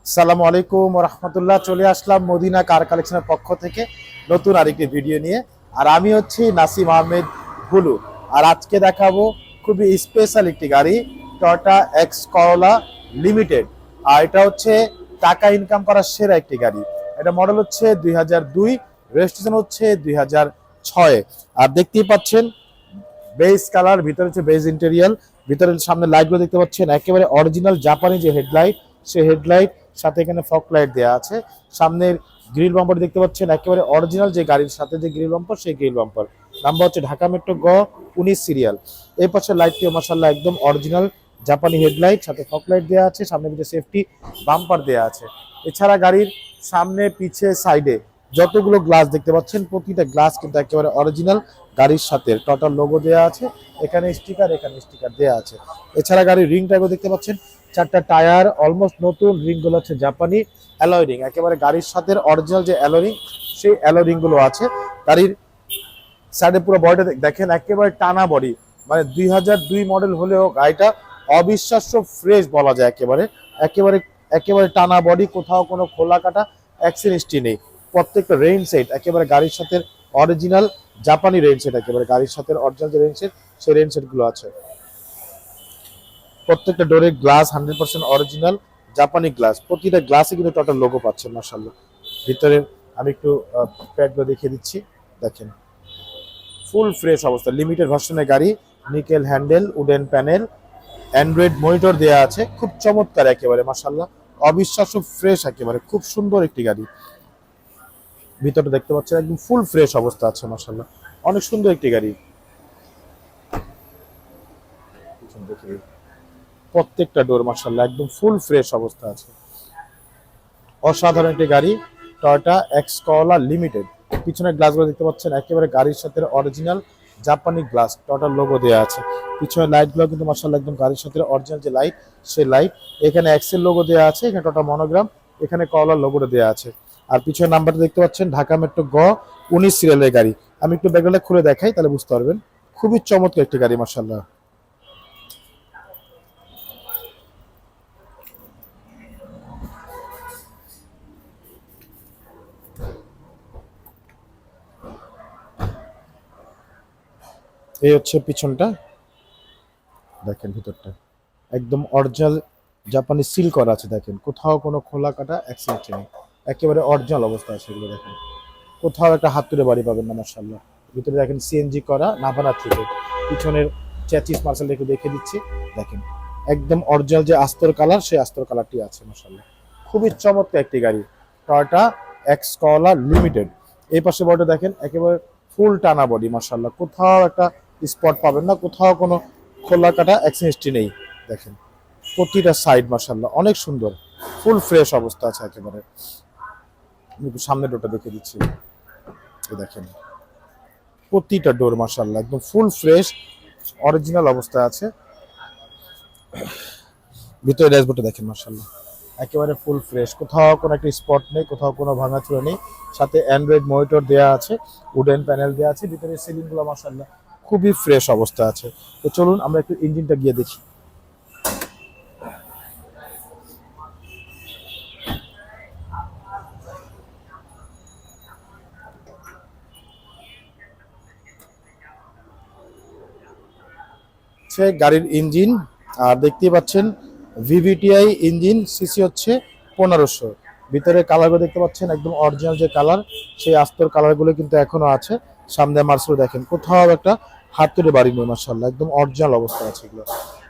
আসসালামু আলাইকুম রহমতুল্লাহ। চলে আসলাম মদিনা কার কালেকশনের পক্ষ থেকে নতুন আরেকটি ভিডিও নিয়ে। আর আমি হচ্ছি নাসিম আহমেদ ভুলু। আর আজকে দেখাবো খুবই স্পেশাল একটি গাড়ি, টয়োটা এক্স করোলা লিমিটেড। আর এটা হচ্ছে টাকা ইনকাম করার সেরা একটি গাড়ি। এটা মডেল হচ্ছে 2002, রেজিস্ট্রেশন হচ্ছে 2006। আর দেখতেই পাচ্ছেন বেজ কালার, ভিতরে হচ্ছে বেজ ইন্টেরিয়াল। ভিতরে সামনে লাইটগুলো দেখতে পাচ্ছেন একেবারে অরিজিনাল জাপানি যে হেডলাইট, সেই হেডলাইট সাথে এখানে ফগ লাইট দেওয়া আছে। সামনের গ্রিল বাম্পার দেখতে পাচ্ছেন একেবারে অরিজিনাল যে গাড়ির সাথে যে গ্রিল বাম্পার, সেই গ্রিল বাম্পার। নাম্বার হচ্ছে ঢাকা মেট্রো গ 19 সিরিয়াল। এই পাশে লাইটটিও মাশাআল্লাহ একদম অরিজিনাল জাপানি হেডলাইট, সাথে ফগ লাইট দেওয়া আছে। সামনে পিছে সেফটি বাম্পার দেওয়া আছে। এছাড়া গাড়ির সামনে পিছে সাইডে যতগুলো গ্লাস দেখতে পাচ্ছেন, প্রতিটা গ্লাস কিন্তু একেবারে অরিজিনাল গাড়ির সাথে টয়োটার লোগো দেওয়া আছে। এখানে স্টিকার দেওয়া আছে। এছাড়া গাড়ির রিং টাইপও দেখতে পাচ্ছেন, চারটা টায়ার অলমোস্ট নতুন, রিংগুলো হচ্ছে জাপানি অ্যালয় রিং, একেবারে গাড়ির সাথে অরিজিনাল যে অ্যালয় রিং, সেই অ্যালয় রিংগুলো আছে। গাড়ির সাইডে পুরো বডিটা দেখেন একেবারে টানা বডি, মানে 2002 মডেল হলেও গাড়িটা অবিশ্বাস্য ফ্রেশ বলা যায়। একেবারে একেবারে একেবারে টানা বডি, কোথাও কোনো খোলা কাটা অ্যাক্সিডেন্ট নেই। প্রত্যেকটা রেইন সেট একেবারে গাড়ির সাথে অরিজিনাল জাপানি রেইন সেট, একেবারে গাড়ির সাথে অরিজিনাল যে রেইন সেট, সেই রেইন সেটগুলো আছে। প্রত্যেকটা ডোরের গ্লাস 100% অরিজিনাল জাপানি গ্লাস। প্রতিটা গ্লাসে কিন্তু টোটাল লোগো পাচ্ছেন মাশাআল্লাহ। ভিতরে আমি একটু প্যাডগুলো দেখিয়ে দিচ্ছি, দেখেন ফুল ফ্রেশ অবস্থা। লিমিটেড ভার্সনের গাড়ি, nickel handle, wooden panel, Android monitor দেওয়া আছে। খুব চমৎকার একেবারে মাশাআল্লাহ, অবিশ্বাস্য ফ্রেশ, একেবারে খুব সুন্দর একটি গাড়ি। ভিতরটা দেখতে পাচ্ছেন একদম ফুল ফ্রেশ অবস্থা আছে মাশাআল্লাহ, অনেক সুন্দর একটি গাড়ি। প্রত্যেকটা ডোর মাশাআল্লাহ একদম ফুল ফ্রেশ অবস্থা আছে। অসাধারণ একটি গাড়ি, টয়োটা এক্স করোলা লিমিটেড। পিছনের গ্লাসগুলো দেখতে পাচ্ছেন একেবারে গাড়ির সাথে অরিজিনাল জাপানি গ্লাস, টয়োটার লোগো দেওয়া আছে। পিছনের লাইটগুলো কিন্তু মাশাআল্লাহ একদম গাড়ির সাথে অরিজিনাল যে লাইট, সেই লাইট। এখানে এক্সেল লোগো দেওয়া আছে, এখানে টয়োটা মনোগ্রাম, এখানে করোলার লোগোটা দেওয়া আছে। আর পিছনের নাম্বারটা দেখতে পাচ্ছেন ঢাকা মেট্রো গ 19 সিরিয়ালের গাড়ি। আমি একটু ব্যাকগ্রাউন্ডটা খুলে দেখাই, তাহলে বুঝতে পারবেন। খুবই চমৎকার একটি গাড়ি মাশাআল্লাহ। এই হচ্ছে পিছনটা, দেখেন ভিতরটা একদম অরিজিনাল জাপানি সিল করা আছে। দেখেন কোথাও কোনো খোলা কাটা অ্যাক্সিডেন্ট নেই, একেবারে অরিজিনাল অবস্থা আছে এগুলো। দেখেন কোথাও একটা হাত তুলে বাড়ি পাবেন না মাশাআল্লাহ। ভিতরে দেখেন সিএনজি করা, নাভানা থেকে। পিছনের চ্যাচিস মার্শাল একটু দেখে দিচ্ছি, দেখেন একদম অরিজিনাল যে আস্তর কালার, সেই আস্তর কালারটি আছে মাশাআল্লাহ। খুবই চমৎকার একটি গাড়ি, টয়োটা এক্স করোলা লিমিটেড। এই পাশে বডিটা দেখেন একেবারে ফুল টানা বডি মাশাআল্লাহ, কোথাও একটা স্পট পাবেন না, কোথাও কোনো খোলা কাটা অ্যাক্সিডেন্ট নেই। দেখেন প্রতিটা সাইড মাশাআল্লাহ অনেক সুন্দর, ফুল ফ্রেশ অবস্থা আছে একেবারে। আমি একটু সামনে ডোরটা দেখে দিচ্ছি, দেখেন প্রতিটা ডোর মাশাআল্লাহ একদম ফুল ফ্রেশ অরিজিনাল অবস্থায় আছে। ভিতরে ড্যাশবোর্ডটা দেখেন মাশাআল্লাহ একেবারে ফুল ফ্রেশ, কোথাও কোনো একটা স্পট নেই, কোথাও কোনো ভাঙাচোরা নেই। সাথে অ্যান্ড্রয়েড মনিটর দেওয়া আছে, উডেন প্যানেল দেওয়া আছে। ভিতরে সিলিংগুলো মাশাআল্লাহ খুবই ফ্রেশ অবস্থা আছে। তো চলুন আমরা একটু ইঞ্জিনটা গিয়ে দেখি। গাড়ির ইঞ্জিন, আর দেখতেই পাচ্ছেন ভিভিটিআই ইঞ্জিন, সিসি হচ্ছে 1500। ভিতরে কালারগুলো দেখতে পাচ্ছেন একদম অরিজিনাল যে কালার, সেই আস্তর কালারগুলো কিন্তু এখনো আছে। সামনে মার্সেল দেখেন কোথাও একটা হাত তুলে বাড়ি নেই মাশাআল্লাহ, একদম অরিজিনাল অবস্থা আছে এগুলো,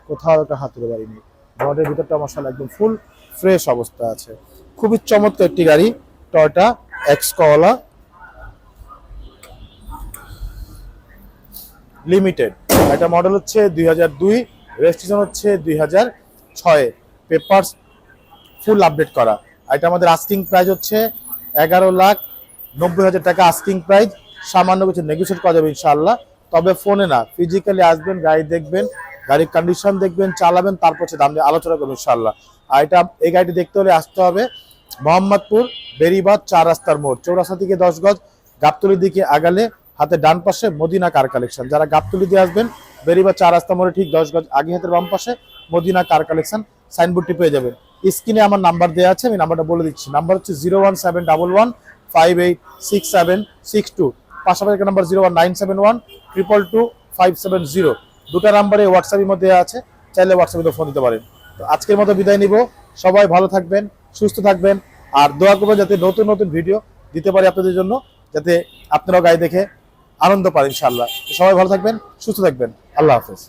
কোথাও একটা হাত তুলে বাড়ি নেই। বডির ভিতরটা মাশাআল্লাহ একদম ফুল ফ্রেশ অবস্থা আছে। খুবই চমৎকার একটি গাড়ি, টয়োটা এক্স করোলা লিমিটেড। এটা মডেল হচ্ছে 2002, রেজিস্ট্রেশন হচ্ছে 2006। পেপারস ফুল আপডেট করা। এটা আমাদের আস্কিং প্রাইস হচ্ছে 11,90,000 টাকা আস্কিং প্রাইস। সামান্য কিছু নেগোশিয়েট করা যাবে ইনশাআল্লাহ, তবে ফোনে না, ফিজিক্যালি আসবেন, গাড়ি দেখবেন, গাড়ির কন্ডিশন দেখবেন, চালাবেন, তারপর দাম নিয়ে আলোচনা করবেন ইনশাআল্লাহ। আর এটা এই গাড়িটি দেখতে হলে আসতে হবে মোহাম্মদপুর বেরিবাদ 4 রাস্তার মোড়, চৌরাস্তা থেকে 10 গজ, গাবতলির দিকে আগালে হাতে ডান পাশে মদিনা কার কালেকশন। যারা গাবতলি দিয়ে আসবেন, বেরিবাদ 4 রাস্তা মোড়ে ঠিক 10 গজ আগে হাতের বাম পাশে মদিনা কার কালেকশন সাইনবোর্ডটি পেয়ে যাবেন। স্ক্রিনে আমার নাম্বার দেওয়া আছে, আমি নাম্বারটা বলে দিচ্ছি। নাম্বার হচ্ছে 01711588662, পাশাপাশি একটা নাম্বার 01971222570। দুটা নাম্বারে হোয়াটসঅ্যাপ ইমো দেওয়া আছে, চাইলে হোয়াটসঅ্যাপে ফোন দিতে পারেন। তো আজকের মতো বিদায় নিব, সবাই ভালো থাকবেন, সুস্থ থাকবেন, আর দোয়া করবেন যাতে নতুন নতুন ভিডিও দিতে পারি আপনাদের জন্য, যাতে আপনারাও গাড়ি দেখে আনন্দ পান ইনশাআল্লাহ। সবাই ভালো থাকবেন, সুস্থ থাকবেন, আল্লাহ হাফেজ।